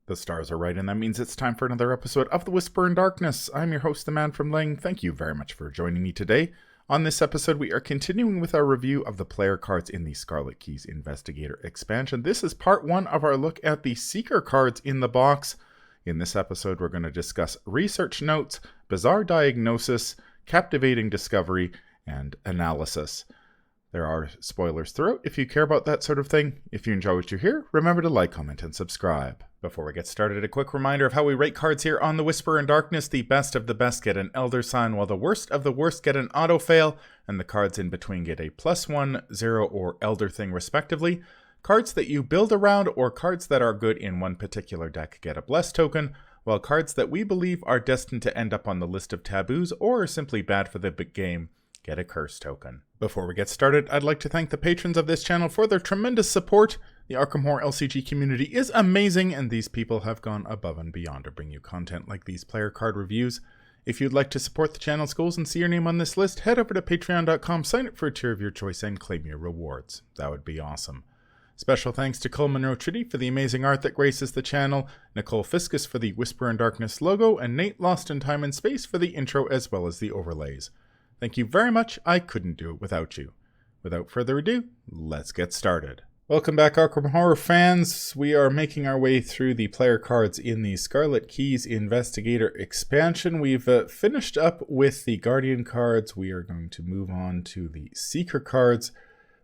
The stars are right, and that means it's time for another episode of The Whisper in Darkness. I'm your host, the Man from Ling. Thank you very much for joining me today. On this episode, we are continuing with our review of the player cards in the Scarlet Keys Investigator expansion. This is part one of our look at the Seeker cards in the box. In this episode, we're going to discuss Research Notes, Bizarre Diagnosis, Captivating Discovery, and Analysis. There are spoilers throughout if you care about that sort of thing. If you enjoy what you hear, remember to like, comment, and subscribe. Before we get started, a quick reminder of how we rate cards here on The Whisper in Darkness. The best of the best get an Elder Sign, while the worst of the worst get an Auto Fail, and the cards in between get a +1, 0, or Elder Thing respectively. Cards that you build around or cards that are good in one particular deck get a Bless token, while cards that we believe are destined to end up on the list of taboos or are simply bad for the big game get a Curse token. Before we get started, I'd like to thank the patrons of this channel for their tremendous support. The Arkham Horror LCG community is amazing, and these people have gone above and beyond to bring you content like these player card reviews. If you'd like to support the channel's goals and see your name on this list, head over to patreon.com, sign up for a tier of your choice, and claim your rewards. That would be awesome. Special thanks to Cole Monroe Trity for the amazing art that graces the channel, Nicole Fiscus for the Whisper in Darkness logo, and Nate Lost in Time and Space for the intro as well as the overlays. Thank you very much. I couldn't do it without you. Without further ado, let's get started. Welcome back, Arkham Horror fans. We are making our way through the player cards in the Scarlet Keys Investigator expansion. We've finished up with the Guardian cards. We are going to move on to the Seeker cards.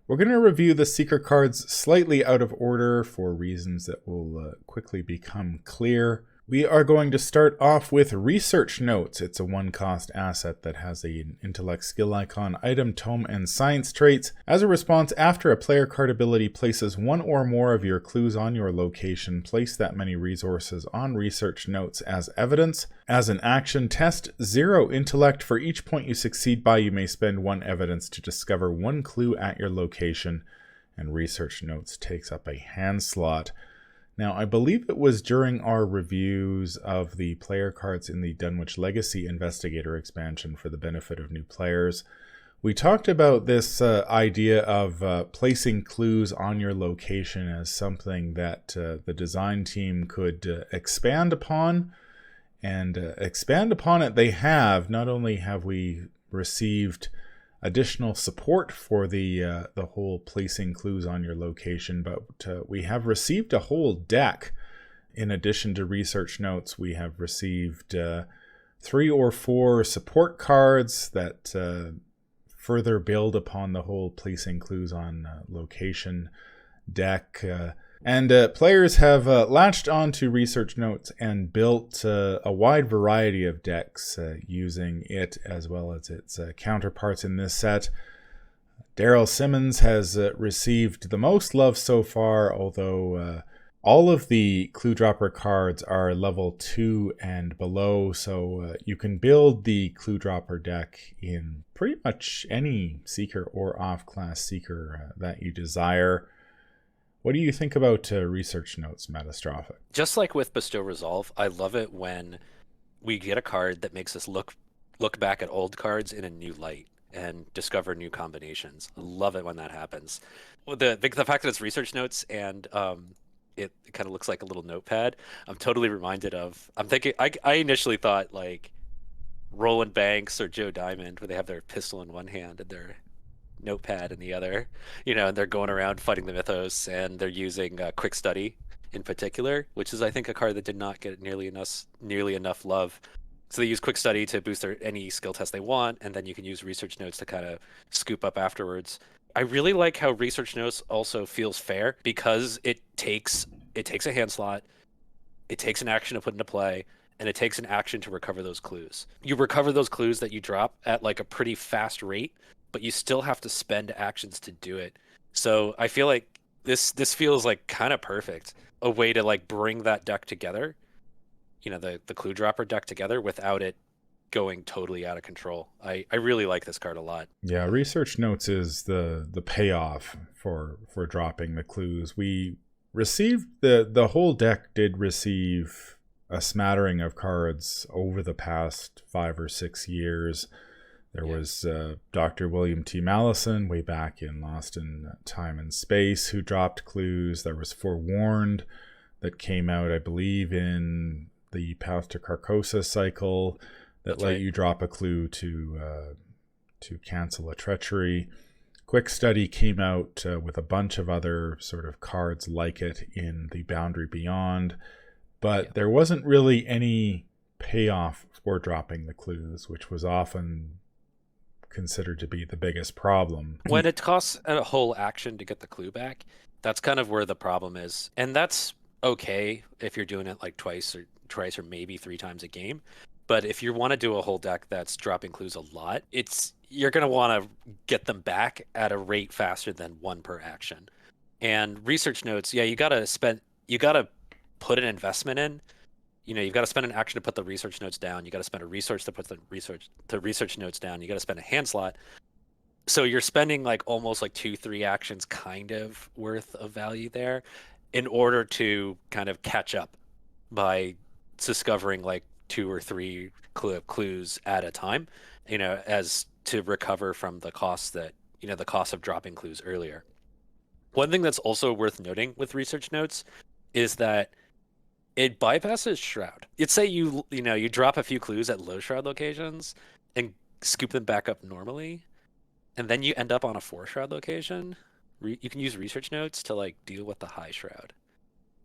We're going to review the Seeker cards slightly out of order for reasons that will quickly become clear. We are going to start off with Research Notes. It's a one-cost asset that has an intellect skill icon, item, tome, and science traits. As a response, after a player card ability places one or more of your clues on your location, place that many resources on Research Notes as evidence. As an action, test 0 intellect. For each point you succeed by, you may spend 1 evidence to discover 1 clue at your location, and Research Notes takes up a hand slot. Now, I believe it was during our reviews of the player cards in the Dunwich Legacy Investigator expansion for the benefit of new players, we talked about this idea of placing clues on your location as something that the design team could expand upon, and expand upon it they have. Not only have we received additional support for the whole placing clues on your location, but we have received a whole deck. In addition to Research Notes, we have received 3 or 4 support cards that further build upon the whole placing clues on location deck. And players have latched onto Research Notes and built a wide variety of decks using it as well as its counterparts in this set. Daryl Simmons has received the most love so far, although all of the Clue Dropper cards are level 2 and below, so you can build the Clue Dropper deck in pretty much any Seeker or off-class Seeker that you desire. What do you think about Research Notes, Matastrophic? Just like with Bestow Resolve, I love it when we get a card that makes us look back at old cards in a new light and discover new combinations. I love it when that happens. Well, the fact that it's Research Notes and it kind of looks like a little notepad, I'm totally reminded of. I'm thinking I initially thought like Roland Banks or Joe Diamond, where they have their pistol in one hand and their notepad in the other, and they're going around fighting the mythos, and they're using Quick Study in particular, which is I think a card that did not get nearly enough love. So they use Quick Study to boost any skill test they want, and then you can use Research Notes to kind of scoop up afterwards. I really like how Research Notes also feels fair because it takes a hand slot, it takes an action to put into play, and it takes an action to recover those clues. You recover those clues that you drop at like a pretty fast rate, but you still have to spend actions to do it. So I feel like this feels like kind of perfect, a way to like bring that deck together, the Clue Dropper deck together without it going totally out of control. I really like this card a lot. Yeah, Research Notes is the payoff for dropping the clues. We received the whole deck did receive a smattering of cards over the past 5 or 6 years. There was Dr. William T. Mallison way back in Lost in Time and Space who dropped clues. There was Forewarned. that came out, I believe, in the Path to Carcosa cycle that That's let right. you drop a clue to cancel a treachery. Quick Study came out with a bunch of other sort of cards like it in the Boundary Beyond, but there wasn't really any payoff for dropping the clues, which was often considered to be the biggest problem. When it costs a whole action to get the clue back, that's kind of where the problem is. And that's okay if you're doing it like twice or maybe 3 times a game. But if you want to do a whole deck that's dropping clues a lot, you're going to want to get them back at a rate faster than 1 per action. And research notes, yeah, you got to put an investment in. You've got to spend an action to put the research notes down. You got to spend a resource to put the research notes down. You got to spend a hand slot. So you're spending like almost like 2-3 actions kind of worth of value there in order to kind of catch up by discovering like 2 or 3 clues at a time, as to recover from the cost of dropping clues earlier. One thing that's also worth noting with research notes is that it bypasses Shroud. You'd say you drop a few clues at low Shroud locations and scoop them back up normally, and then you end up on a 4 Shroud location. You can use research notes to like deal with the high Shroud,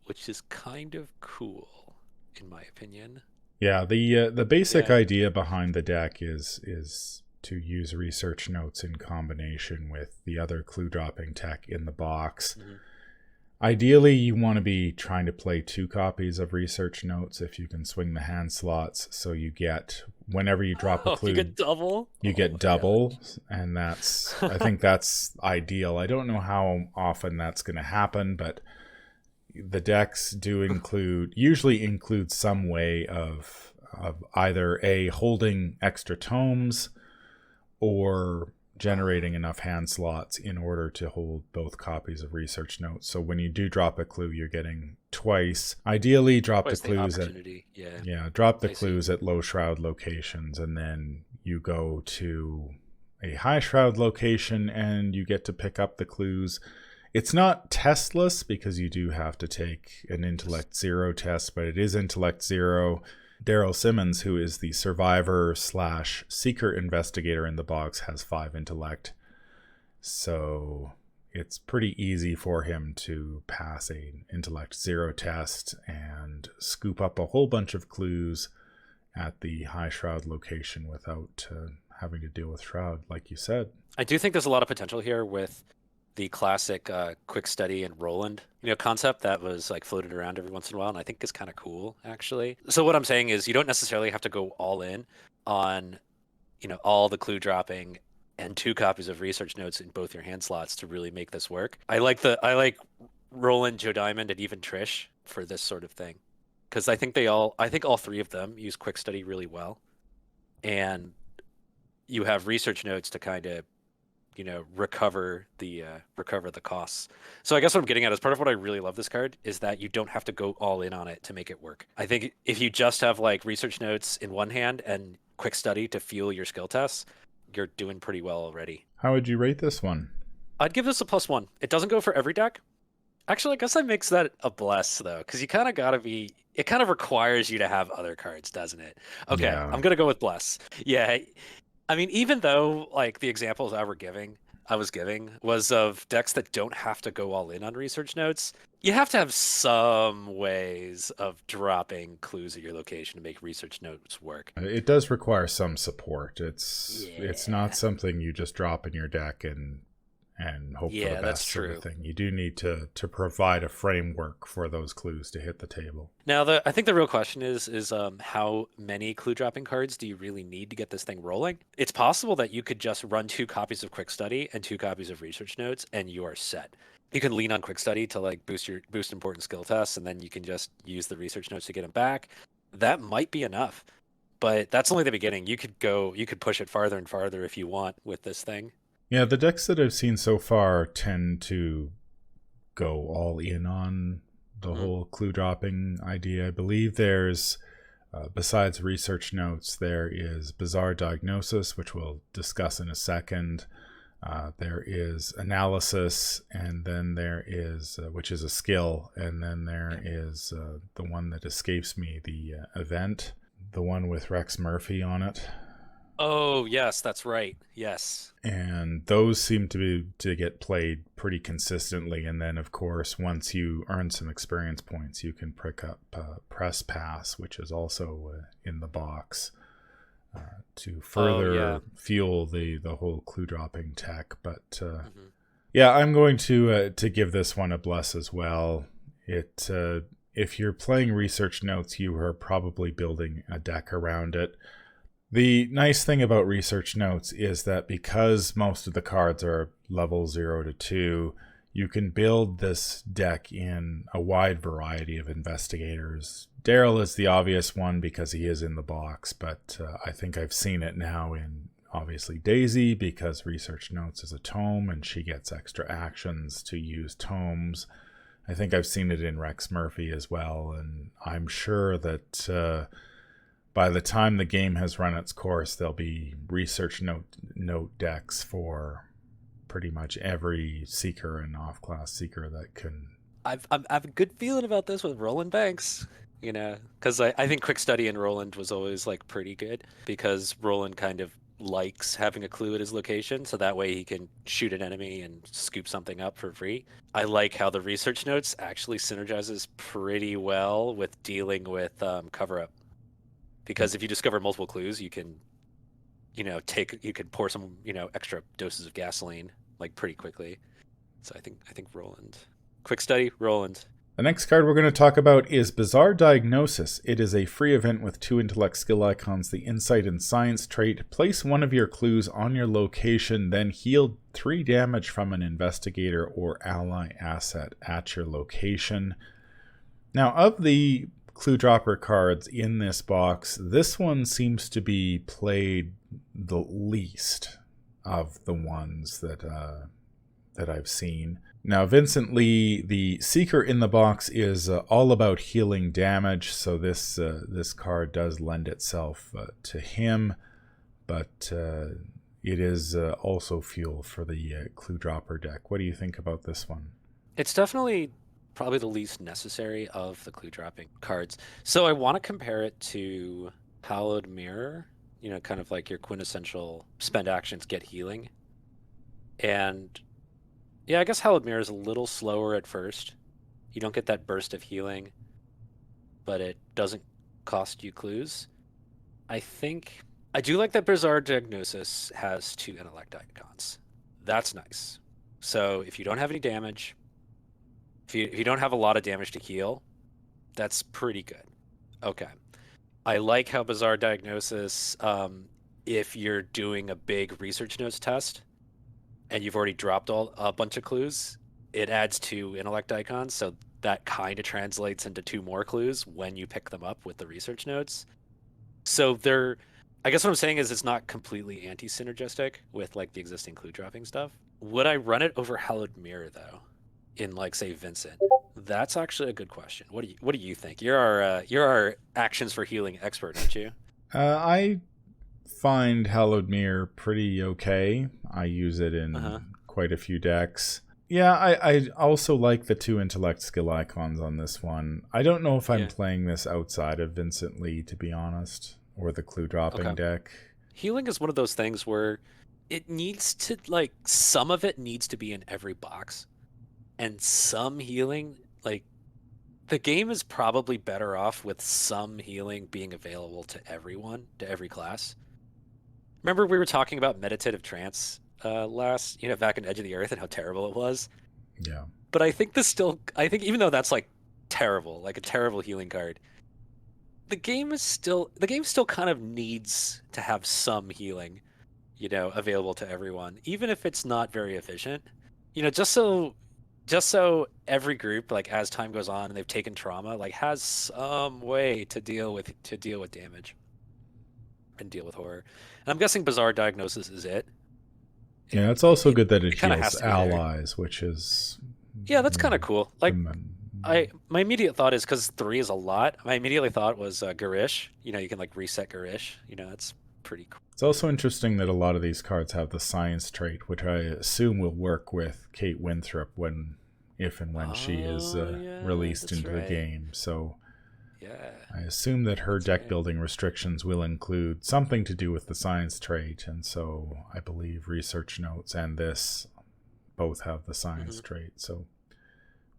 which is kind of cool, in my opinion. Yeah, the basic idea behind the deck is to use research notes in combination with the other clue dropping tech in the box. Mm-hmm. Ideally, you want to be trying to play 2 copies of research notes if you can swing the hand slots, so you get, whenever you drop a clue, you get double. You get double, and I think that's ideal. I don't know how often that's going to happen, but the decks do usually include some way of either holding extra tomes or generating enough hand slots in order to hold both copies of research notes. So when you do drop a clue, you're getting twice. Ideally, drop the clues clues at low Shroud locations, and then you go to a high Shroud location and you get to pick up the clues. It's not testless because you do have to take an Intellect 0 test, but it is Intellect 0. Daryl Simmons, who is the survivor/seeker investigator in the box, has 5 intellect. So it's pretty easy for him to pass an Intellect 0 test and scoop up a whole bunch of clues at the high Shroud location without having to deal with Shroud, like you said. I do think there's a lot of potential here with the classic quick study and Roland, concept that was like floated around every once in a while, and I think is kind of cool, actually. So what I'm saying is you don't necessarily have to go all in on, all the clue dropping and 2 copies of research notes in both your hand slots to really make this work. I like Roland, Joe Diamond, and even Trish for this sort of thing, because I think all 3 of them use quick study really well, and you have research notes to kind of recover the costs. So I guess what I'm getting at is part of what I really love this card is that you don't have to go all in on it to make it work. I think if you just have like research notes in one hand and quick study to fuel your skill tests, you're doing pretty well already. How would you rate this one? I'd give this a +1. It doesn't go for every deck. Actually, I guess that makes that a bless though, because you kind of gotta be. It kind of requires you to have other cards, doesn't it? Okay, yeah. I'm gonna go with bless. Yeah. I mean, even though like the examples I was giving was of decks that don't have to go all in on research notes, you have to have some ways of dropping clues at your location to make research notes work. It does require some support. It's not something you just drop in your deck and hope for the best. That's true. Sort of thing. You do need to provide a framework for those clues to hit the table. Now, I think the real question is how many clue dropping cards do you really need to get this thing rolling? It's possible that you could just run 2 copies of Quick Study and 2 copies of Research Notes, and you are set. You can lean on Quick Study to like boost important skill tests, and then you can just use the Research Notes to get them back. That might be enough, but that's only the beginning. You could push it farther and farther if you want with this thing. Yeah, the decks that I've seen so far tend to go all in on the whole clue dropping idea. I believe there's, besides research notes, there is Bizarre Diagnosis, which we'll discuss in a second. There is analysis, and then there is, which is a skill, and then there is the one that escapes me, the event, the one with Rex Murphy on it. Oh, yes, that's right. Yes. And those seem to get played pretty consistently. And then, of course, once you earn some experience points, you can pick up Press Pass, which is also in the box, to further fuel the whole clue dropping tech. But yeah, I'm going to give this one a bless as well. It if you're playing research notes, you are probably building a deck around it. The nice thing about research notes is that because most of the cards are level 0 to 2, you can build this deck in a wide variety of investigators. Daryl is the obvious one because he is in the box, but I think I've seen it now in, obviously, Daisy, because research notes is a tome and she gets extra actions to use tomes. I think I've seen it in Rex Murphy as well, and I'm sure that by the time the game has run its course, there'll be research note decks for pretty much every seeker and off-class seeker that can. I have a good feeling about this with Roland Banks, because I think Quick Study in Roland was always like pretty good because Roland kind of likes having a clue at his location, so that way he can shoot an enemy and scoop something up for free. I like how the research notes actually synergizes pretty well with dealing with cover-up. Because if you discover multiple clues, you can, you can pour some, extra doses of gasoline like pretty quickly. So I think Roland. Quick Study, Roland. The next card we're going to talk about is Bizarre Diagnosis. It is a free event with 2 intellect skill icons, the Insight and Science trait. Place one of your clues on your location, then heal 3 damage from an investigator or ally asset at your location. Now, of the clue dropper cards in this box, this one seems to be played the least of the ones that I've seen. Now, Vincent Lee, the Seeker in the box, is all about healing damage, so this card does lend itself to him, but it is also fuel for the clue dropper deck. What do you think about this one? It's definitely probably the least necessary of the clue dropping cards. So I want to compare it to Hallowed Mirror, kind of like your quintessential spend actions, get healing. And yeah, I guess Hallowed Mirror is a little slower at first. You don't get that burst of healing, but it doesn't cost you clues. I do like that Bizarre Diagnosis has 2 intellect icons. That's nice. So if you don't have any damage, if you don't have a lot of damage to heal, that's pretty good. Okay. I like how Bizarre Diagnosis, if you're doing a big research notes test and you've already dropped a bunch of clues, it adds 2 intellect icons, so that kind of translates into 2 more clues when you pick them up with the research notes. So I guess what I'm saying is it's not completely anti-synergistic with like the existing clue dropping stuff. Would I run it over Hallowed Mirror though? In like say Vincent? That's actually a good question. What do you think? You're our actions for healing expert, aren't you? I find Hallowed Mirror pretty okay. I use it in quite a few decks. Yeah, I also like the 2 intellect skill icons on this one. I don't know if I'm playing this outside of Vincent Lee, to be honest, or the clue dropping deck. Healing is one of those things where it needs to, like, some of it needs to be in every box. And some healing, like, the game is probably better off with some healing being available to everyone, to every class. Remember we were talking about meditative trance back in Edge of the Earth and how terrible it was? Yeah. But I think even though that's like terrible, like a terrible healing card, the game still kind of needs to have some healing, available to everyone, even if it's not very efficient. Just so every group, like as time goes on and they've taken trauma, like has some way to deal with damage and deal with horror. And I'm guessing Bizarre Diagnosis is it. Yeah, it's also good that it heals allies, which is that's kind of cool. Like my immediate thought is because 3 is a lot. My immediate thought was Garish. You can like reset Garish. It's pretty cool. It's also interesting that a lot of these cards have the science trait, which I assume will work with Kate Winthrop if and when she is released into the game. So yeah, I assume that her deck right. building restrictions will include something to do with the science trait, and so I believe research notes and this both have the science trait. So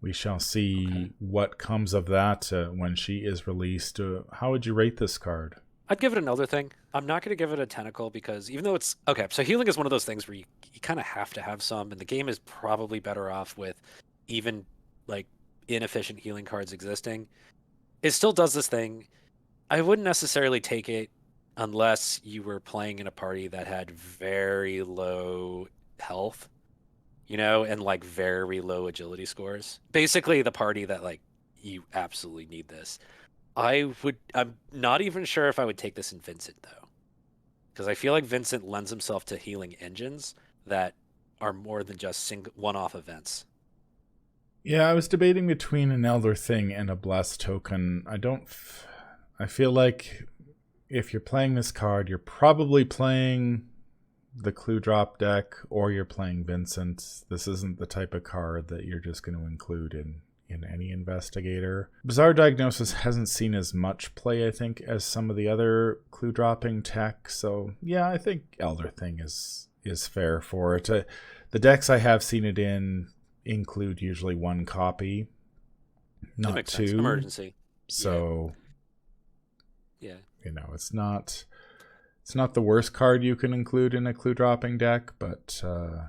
we shall see what comes of that when she is released. How would you rate this card? I'd give it another thing. I'm not going to give it a tentacle because even though it's okay, so healing is one of those things where you kind of have to have some, and the game is probably better off with even like inefficient healing cards existing. It still does this thing. I wouldn't necessarily take it unless you were playing in a party that had very low health, and like very low agility scores. Basically, the party that like you absolutely need this. I'm not even sure if I would take this in Vincent though, because I feel like Vincent lends himself to healing engines that are more than just one-off events. Yeah, I was debating between an Elder Thing and a Blessed Token. I feel like if you're playing this card, you're probably playing the Clue Drop deck or you're playing Vincent. This isn't the type of card that you're just going to include in any investigator. Bizarre Diagnosis hasn't seen as much play, I think, as some of the other clue dropping tech. So yeah, I think Elder Thing is fair for it. The decks I have seen it in include usually one copy, not two. Sense. Emergency. So yeah, it's not the worst card you can include in a clue dropping deck, but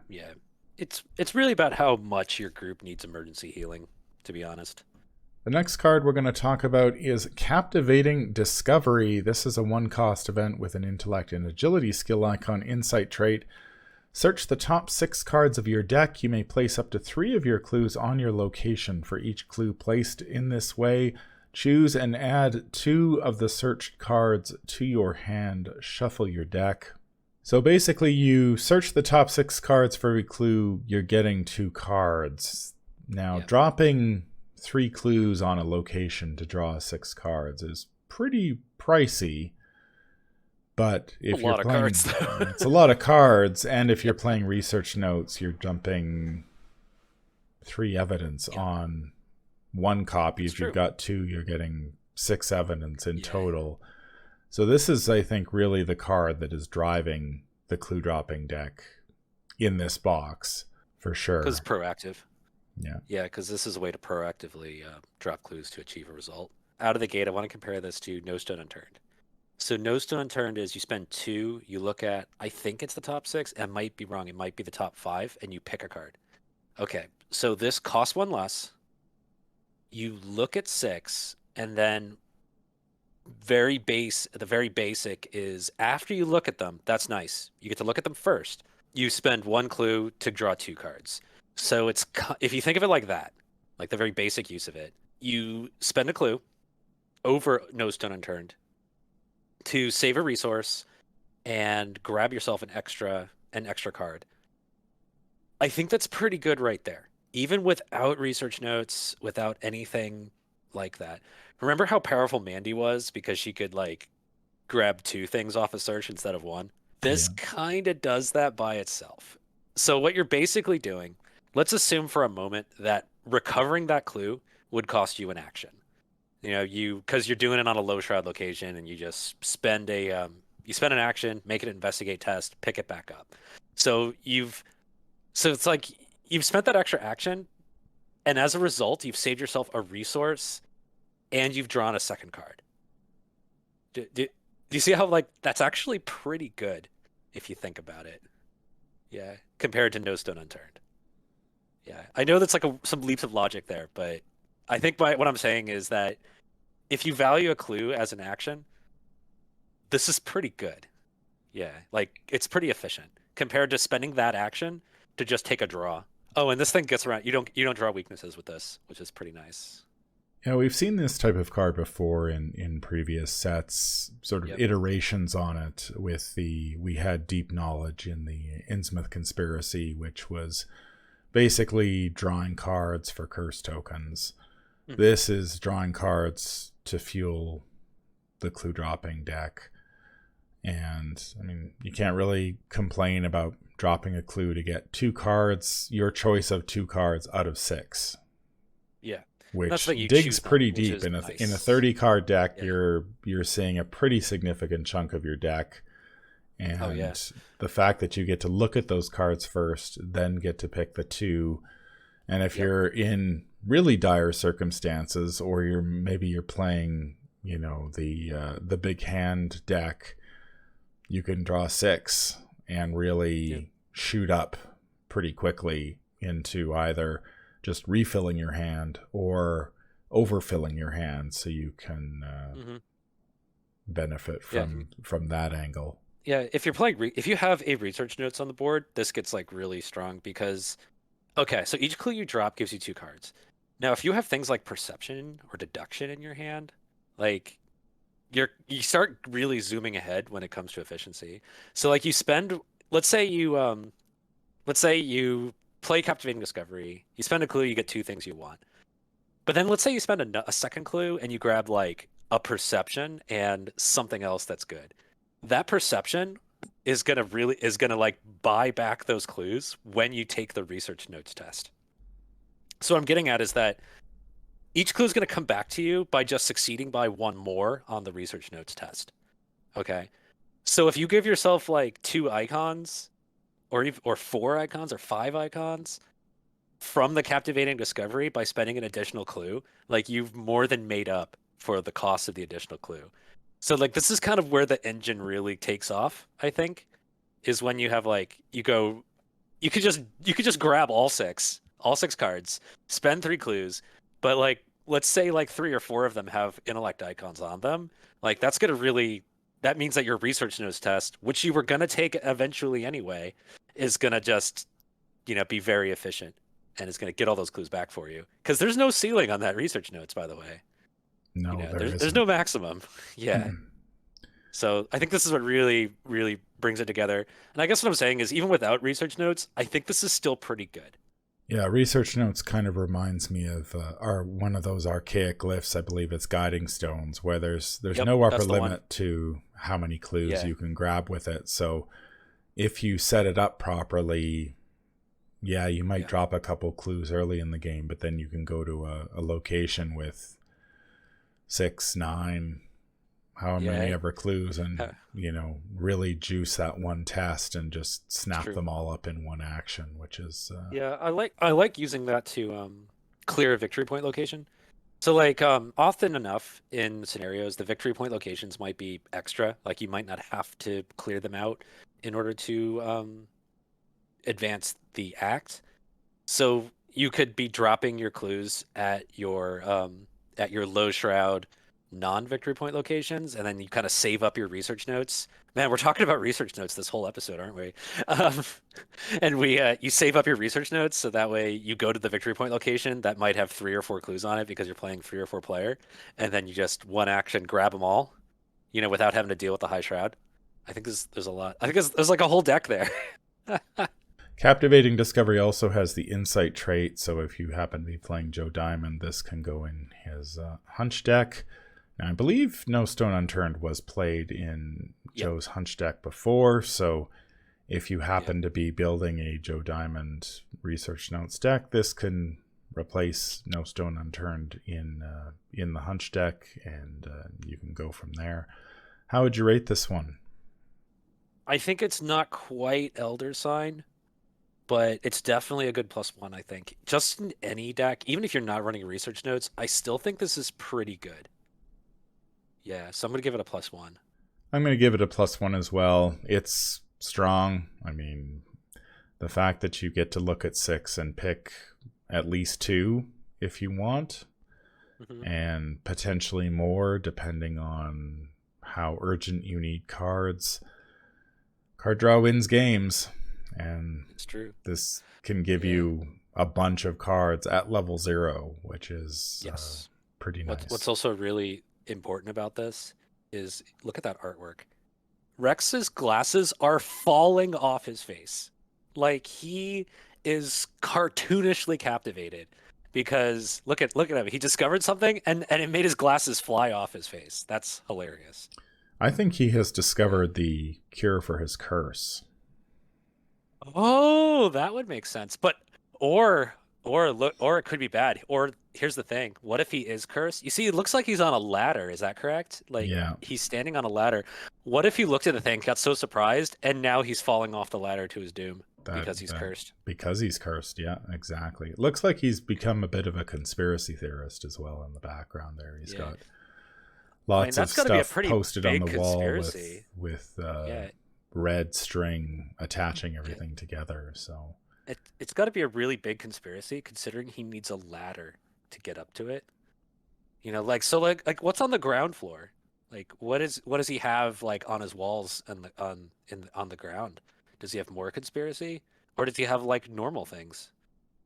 yeah, it's really about how much your group needs emergency healing, to be honest. The next card we're going to talk about is Captivating Discovery. This is a 1-cost event with an intellect and agility skill icon insight trait. Search the top 6 cards of your deck. You may place up to 3 of your clues on your location. For each clue placed in this way, choose and add 2 of the searched cards to your hand. Shuffle your deck. So basically, you search the top 6 cards for every clue. You're getting 2 cards. Now, dropping 3 clues on a location to draw 6 cards is pretty pricey. But if you're playing, it's a lot of cards, and if you're playing research notes, you're dumping 3 evidence on 1 copy. If you've got 2, you're getting 6 evidence in total. So this is, I think, really the card that is driving the clue dropping deck in this box, for sure. Because it's proactive. Yeah, because this is a way to proactively drop clues to achieve a result. Out of the gate, I want to compare this to No Stone Unturned. So No Stone Unturned is you spend 2, you look at, I think it's the top 6, I might be wrong, it might be the top 5, and you pick a card. Okay, so this costs 1 less. You look at 6, and then the very basic is after you look at them, that's nice. You get to look at them first. You spend 1 clue to draw 2 cards. So if you think of it like that, like the very basic use of it, you spend a clue over No Stone Unturned to save a resource and grab yourself an extra card. I think that's pretty good right there. Even without research notes, without anything like that. Remember how powerful Mandy was because she could like grab 2 things off a search instead of 1? This kind of does that by itself. So what you're basically doing, let's assume for a moment that recovering that clue would cost you an action. Because you're doing it on a low shroud location, and you just spend an action, make it an investigate test, pick it back up. So it's like you've spent that extra action, and as a result, you've saved yourself a resource, and you've drawn a second card. Do you see how like that's actually pretty good if you think about it? Yeah, compared to No Stone Unturned. Yeah, I know that's like some leaps of logic there, but I think what I'm saying is that if you value a clue as an action, this is pretty good. Yeah, like it's pretty efficient compared to spending that action to just take a draw. Oh, and this thing gets around. You don't draw weaknesses with this, which is pretty nice. Yeah, we've seen this type of card before in previous sets, sort of iterations on it. We had Deep Knowledge in the Innsmouth Conspiracy, which was basically drawing cards for curse tokens. Mm-hmm. This is drawing cards to fuel the clue dropping deck. And I mean, you can't really complain about dropping a clue to get 2 cards, your choice of 2 cards out of 6, Yeah. That's which what you digs choose them, pretty which deep. is In a nice. 30 card deck, Yeah. you're seeing a pretty significant chunk of your deck. Oh yeah. And the fact that you get to look at those cards first, then get to pick the 2. And if Yep. you're in really dire circumstances, or you're playing, the big hand deck, you can draw 6 and Yep. really shoot up pretty quickly into either just refilling your hand or overfilling your hand, so you can Hmm. benefit Yeah. from that angle. Yeah. If you're playing, if you have a research notes on the board, this gets like really strong because okay, so each clue you drop gives you 2 cards. Now, if you have things like perception or deduction in your hand, like you start really zooming ahead when it comes to efficiency. So like you spend, let's say you play Captivating Discovery, you spend a clue, you get 2 things you want. But then let's say you spend a second clue and you grab like a perception and something else that's good. That perception is gonna like buy back those clues when you take the research notes test. So what I'm getting at is that each clue is going to come back to you by just succeeding by 1 more on the research notes test. Okay. So if you give yourself like 2 icons or 4 icons or 5 icons from the captivating discovery by spending an additional clue, like you've more than made up for the cost of the additional clue. So like this is kind of where the engine really takes off, I think, is when you have like you could just grab all six cards, spend 3 clues, but like let's say like 3 or 4 of them have intellect icons on them. Like that means that your research notes test, which you were gonna take eventually anyway, is gonna just be very efficient and is gonna get all those clues back for you. Because there's no ceiling on that research notes, by the way. No, there There's isn't. no maximum. Yeah. So I think this is what really, really brings it together. And I guess what I'm saying is, even without research notes, I think this is still pretty good. Yeah, research notes kind of reminds me of one of those archaic glyphs. I believe it's guiding stones, where there's Yep, no upper that's the one. limit to how many clues Yeah, you can grab with it. So if you set it up properly, yeah, you might yeah, drop a couple clues early in the game, but then you can go to a location with 6, 9, however many yeah. ever clues, and uh, really juice that one test and just It's snap true. them all up in one action, which is Yeah, I like using that to clear a victory point location. So like often enough in scenarios, the victory point locations might be extra. Like you might not have to clear them out in order to advance the act. So you could be dropping your clues at your low shroud non-victory point locations, and then you kind of save up your research notes. Man, we're talking about research notes this whole episode, aren't we? Um, and we you save up your research notes so that way you go to the victory point location that might have 3 or 4 clues on it because you're playing 3 or 4 player, and then you just one action grab them all, without having to deal with the high shroud. I think there's a lot. I think there's like a whole deck there. Captivating Discovery also has the insight trait, so if you happen to be playing Joe Diamond, this can go in his hunch deck. Now, I believe No Stone Unturned was played in Yep. Joe's hunch deck before, so if you Yep. happen to be building a Joe Diamond Research Notes deck, this can replace No Stone Unturned in the hunch deck, and you can go from there. How would you rate this one? I think it's not quite Elder Sign, but it's definitely a good +1, I think. Just in any deck, even if you're not running research notes, I still think this is pretty good. Yeah, so I'm gonna give it a +1. I'm going to give it a +1 as well. It's strong. I mean, the fact that you get to look at 6 and pick at least 2 if you want, Hmm. and potentially more depending on how urgent you need cards. Card draw wins games, and It's true. this can give Yeah. you a bunch of cards at level 0, which is Yes. pretty What's nice. also really important about this is look at that artwork. Rex's glasses are falling off his face. Like he is cartoonishly captivated because look at him. He discovered something and it made his glasses fly off his face. That's hilarious. I think he has discovered the cure for his curse. Oh, that would make sense. But or or it could be bad. Or here's the thing. What if he is cursed? You see, it looks like he's on a ladder. Is that correct? Like Yeah, he's standing on a ladder. What if he looked at the thing, got so surprised, and now he's falling off the ladder to his doom that because he's that cursed? because he's cursed. Yeah, exactly. It looks like he's become a bit of a conspiracy theorist as well in the background there. He's Yeah. got I mean, lots of that's got to be a stuff pretty posted on big the wall conspiracy. with Yeah. red string attaching Yeah. everything together. So It's got to be a really big conspiracy considering he needs a ladder to get up to it. Like so like what's on the ground floor? Like what does he have like on his walls and on the ground? Does he have more conspiracy or does he have like normal things?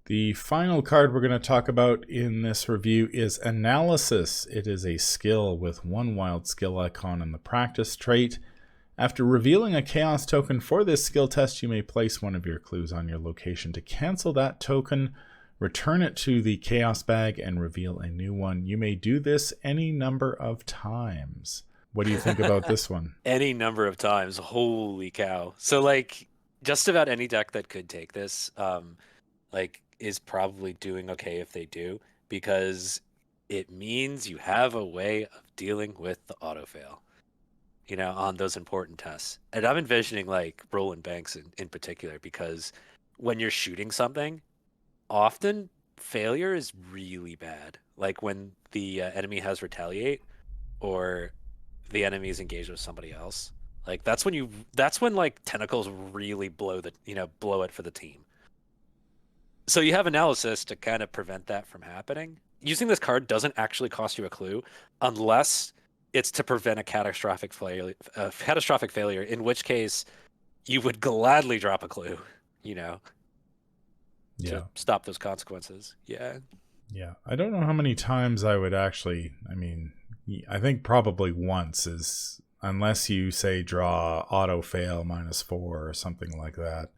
the final card we're going to talk about in this review is Analysis. It is a skill with one wild skill icon in the practice trait. After revealing a chaos token for this skill test, you may place one of your clues on your location to cancel that token, return it to the chaos bag, and reveal a new one. You may do this any number of times. What do you think about this one? Any number of times. Holy cow. So like just about any deck that could take this like is probably doing okay if they do because it means you have a way of dealing with the auto fail. On those important tests. And I'm envisioning like Roland Banks in particular because when you're shooting something, often failure is really bad. Like when the enemy has retaliate or the enemy is engaged with somebody else. Like that's when like tentacles really blow it for the team. So you have analysis to kind of prevent that from happening. Using this card doesn't actually cost you a clue unless it's to prevent a catastrophic failure, in which case you would gladly drop a clue, you know, to Yeah. stop those consequences. Yeah. Yeah. I don't know how many times I would I think probably once is, unless you say draw auto fail -4 or something like that.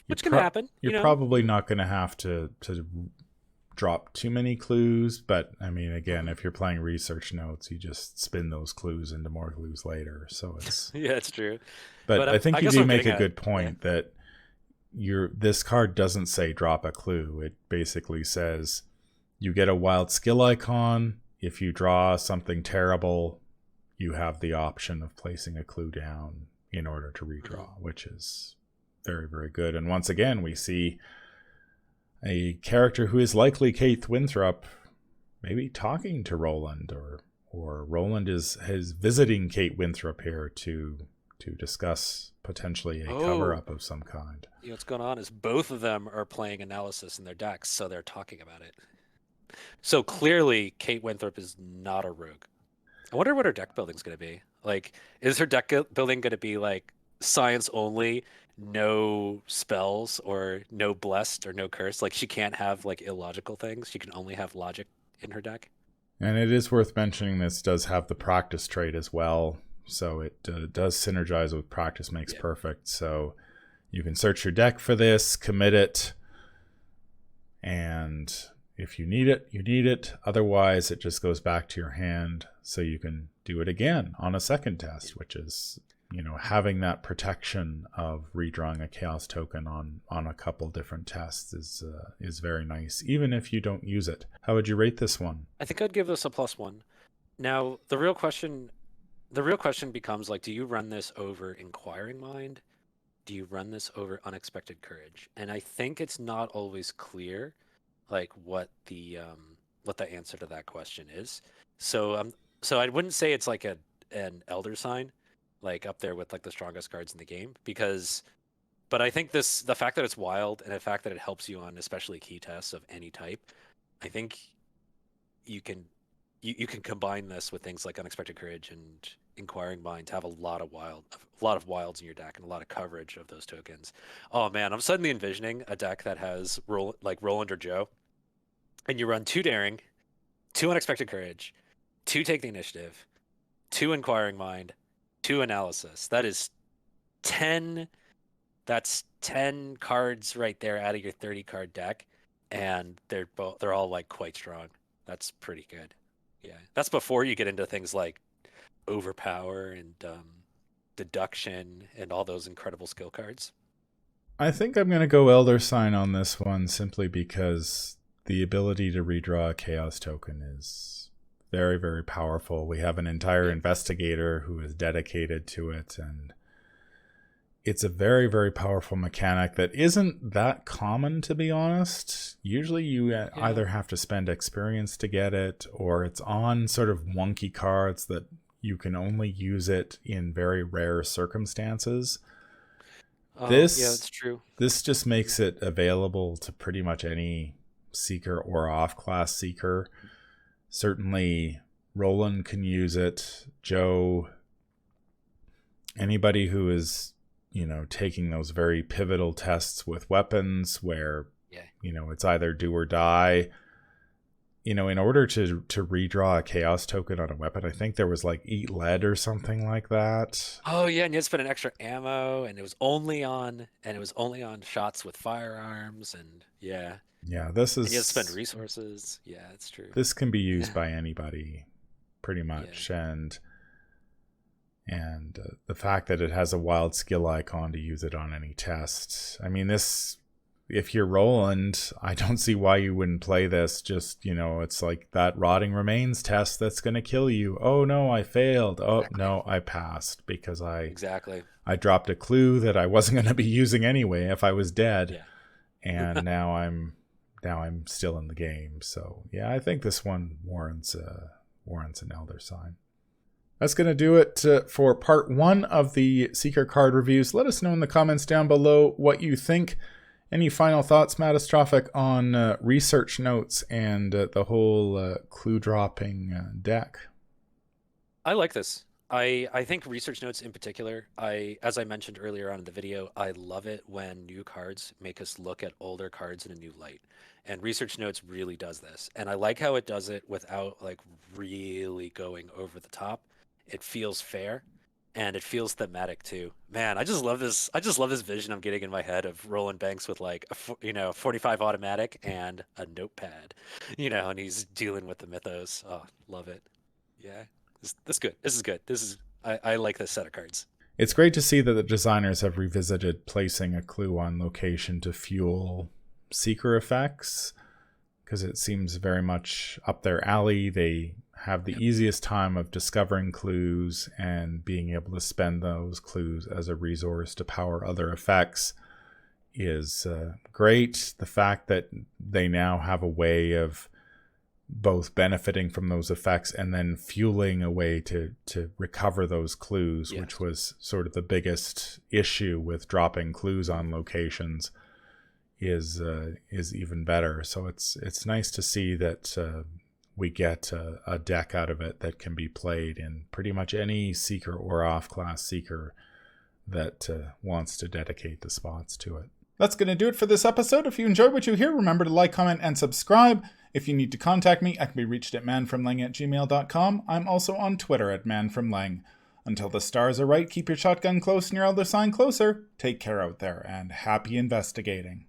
Which can happen, You're probably not going to have to drop too many clues, but again, if you're playing research notes, you just spin those clues into more clues later. So it's Yeah, it's true. but But I think I you guess do I'm make getting a at, good yeah. point that this card doesn't say drop a clue. It basically says you get a wild skill icon. If you draw something terrible, you have the option of placing a clue down in order to redraw, which is very, very good. And once again, we see a character who is likely Kate Winthrop maybe talking to Roland, or Roland is visiting Kate Winthrop here to discuss potentially a cover Oh, up of some kind. what's going on is both of them are playing analysis in their decks, so they're talking about it. So clearly, Kate Winthrop is not a rogue. I wonder what her deck building's going to be. Like, is her building going to be like science only, no spells or no blessed or no curse? Like, she can't have like illogical things. She can only have logic in her deck. And it is worth mentioning this does have the practice trait as well, so it does synergize with practice makes Yeah. perfect. So you can search your deck for this, commit it, and if you need it, you need it. Otherwise, it just goes back to your hand, so you can do it again on a second test, which is, having that protection of redrawing a chaos token on a couple different tests is very nice, even if you don't use it. How would you rate this one? I think I'd give this a +1. Now, the real question becomes like, do you run this over Inquiring Mind? Do you run this over Unexpected Courage? And I think it's not always clear like what the answer to that question is. So I wouldn't say it's like an elder sign, like up there with like the strongest cards in the game, but I think the fact that it's wild and the fact that it helps you on especially key tests of any type, I think you can you can combine this with things like Unexpected Courage and Inquiring Mind to have a lot of wilds in your deck and a lot of coverage of those tokens. Oh man, I'm suddenly envisioning a deck that has like Roland or Joe, and you run 2 Daring, 2 Unexpected Courage, 2 Take the Initiative, 2 Inquiring Mind, 2 Analysis. Ten. That's 10 cards right there out of your 30 card deck, and they're all like quite strong. That's pretty good. Yeah, that's before you get into things like overpower and deduction and all those incredible skill cards. I think I'm going to go Elder Sign on this one simply because the ability to redraw a Chaos token is very, very powerful. We have an entire investigator who is dedicated to it, and it's a very, very powerful mechanic that isn't that common, to be honest. Usually you either have to spend experience to get it, or it's on sort of wonky cards that you can only use it in very rare circumstances. Yeah, that's true. This just makes it available to pretty much any seeker or off-class seeker. Certainly, Roland can use it. Joe, anybody who is, taking those very pivotal tests with weapons where, it's either do or die. In order to redraw a Chaos token on a weapon, I think there was like Eat Lead or something like that. Oh yeah, and you had to spend an extra ammo, and it was only on shots with firearms, and This is. And you had to spend resources. Yeah, it's true. This can be used by anybody, pretty much, and the fact that it has a wild skill icon to use it on any test. I mean, this. If you're Roland, I don't see why you wouldn't play this. Just, it's like that rotting remains test that's going to kill you. Oh, no, I failed. Oh, no, I passed because I dropped a clue that I wasn't going to be using anyway if I was dead. Yeah. And now I'm still in the game. So, yeah, I think this one warrants an Elder Sign. That's going to do it for part 1 of the Seeker card reviews. Let us know in the comments down below what you think. Any final thoughts, Matastrophic, on research notes and the whole clue dropping deck? I like this. I think research notes in particular, as I mentioned earlier on in the video, I love it when new cards make us look at older cards in a new light. And research notes really does this. And I like how it does it without like really going over the top. It feels fair. And it feels thematic too. Man, I just love this. I just love this vision I'm getting in my head of Roland Banks with like a 45 automatic and a notepad, and he's dealing with the mythos. Oh, love it. Yeah, this is good. This is good. I like this set of cards. It's great to see that the designers have revisited placing a clue on location to fuel seeker effects, because it seems very much up their alley. They have the easiest time of discovering clues and being able to spend those clues as a resource to power other effects is great. The fact that they now have a way of both benefiting from those effects and then fueling a way to recover those clues, which was sort of the biggest issue with dropping clues on locations, is even better. So it's nice to see that we get a deck out of it that can be played in pretty much any seeker or off-class seeker that wants to dedicate the spots to it. That's going to do it for this episode. If you enjoyed what you hear, remember to like, comment, and subscribe. If you need to contact me, I can be reached at manfromlang@gmail.com. I'm also on Twitter at manfromlang. Until the stars are right, keep your shotgun close and your Elder Sign closer. Take care out there, and happy investigating.